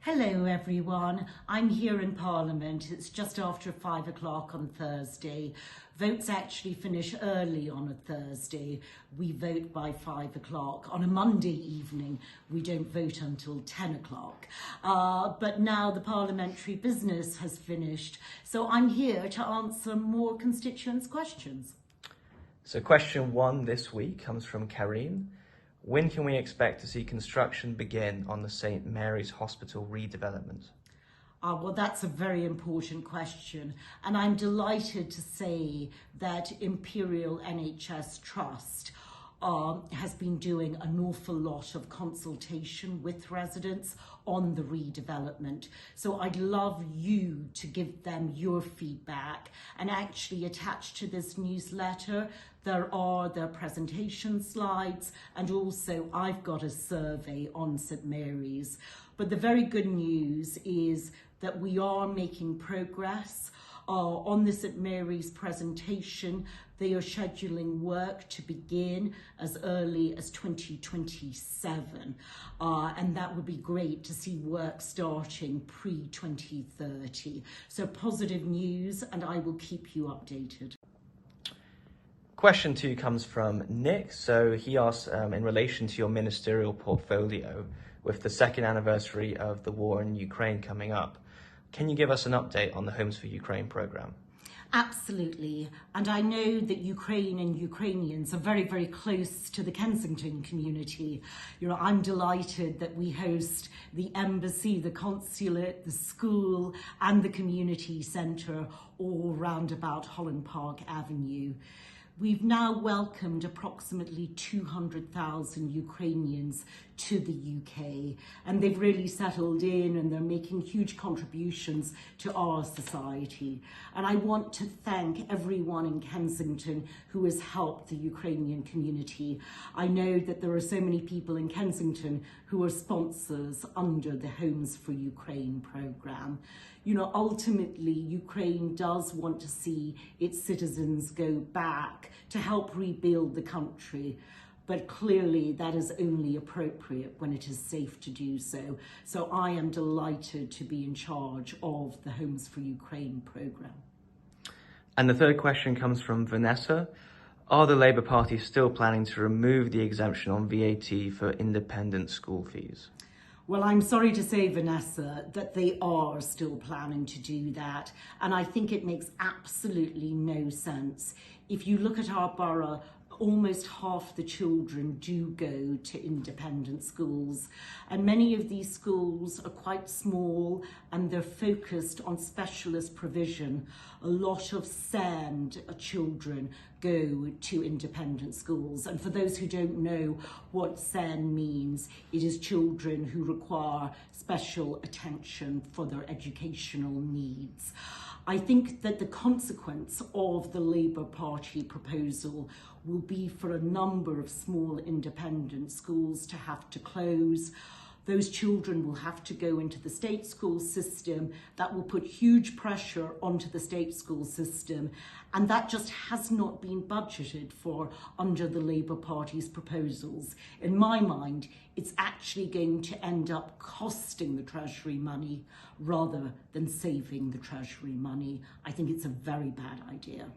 Hello everyone, I'm here in Parliament. It's just after 5 o'clock on Thursday. Votes actually finish early on a Thursday. We vote by 5 o'clock. On a Monday evening, we don't vote until 10 o'clock. But now the parliamentary business has finished, so I'm here to answer more constituents' questions. So question 1 this week comes from Karine. When can we expect to see construction begin on the St Mary's Hospital redevelopment? Well, that's a very important question, and I'm delighted to say that Imperial NHS Trust has been doing an awful lot of consultation with residents on the redevelopment. So I'd love you to give them your feedback, and actually attached to this newsletter there are their presentation slides, and also I've got a survey on St Mary's. But the very good news is that we are making progress. On the St Mary's presentation, they are scheduling work to begin as early as 2027. And that would be great to see work starting pre-2030. So positive news, and I will keep you updated. Question 2 comes from Nick. So he asks, in relation to your ministerial portfolio, with the second anniversary of the war in Ukraine coming up, can you give us an update on the Homes for Ukraine programme? Absolutely, and I know that Ukraine and Ukrainians are very, very close to the Kensington community. I'm delighted that we host the embassy, the consulate, the school and the community centre all round about Holland Park Avenue. We've now welcomed approximately 200,000 Ukrainians to the UK, and they've really settled in and they're making huge contributions to our society. And I want to thank everyone in Kensington who has helped the Ukrainian community. I know that there are so many people in Kensington who are sponsors under the Homes for Ukraine programme. Ultimately, Ukraine does want to see its citizens go back to help rebuild the country. But clearly that is only appropriate when it is safe to do so. So I am delighted to be in charge of the Homes for Ukraine programme. And the third question comes from Vanessa. Are the Labour Party still planning to remove the exemption on VAT for independent school fees? Well, I'm sorry to say, Vanessa, that they are still planning to do that. And I think it makes absolutely no sense. If you look at our borough, almost half the children do go to independent schools, and many of these schools are quite small and they're focused on specialist provision. A lot of SEND children go to independent schools, and for those who don't know what SEND means, it is children who require special attention for their educational needs. I think that the consequence of the Labour Party proposal will be for a number of small independent schools to have to close. Those children will have to go into the state school system. That will put huge pressure onto the state school system, and that just has not been budgeted for under the Labour Party's proposals. In my mind, it's actually going to end up costing the Treasury money rather than saving the Treasury money. I think it's a very bad idea.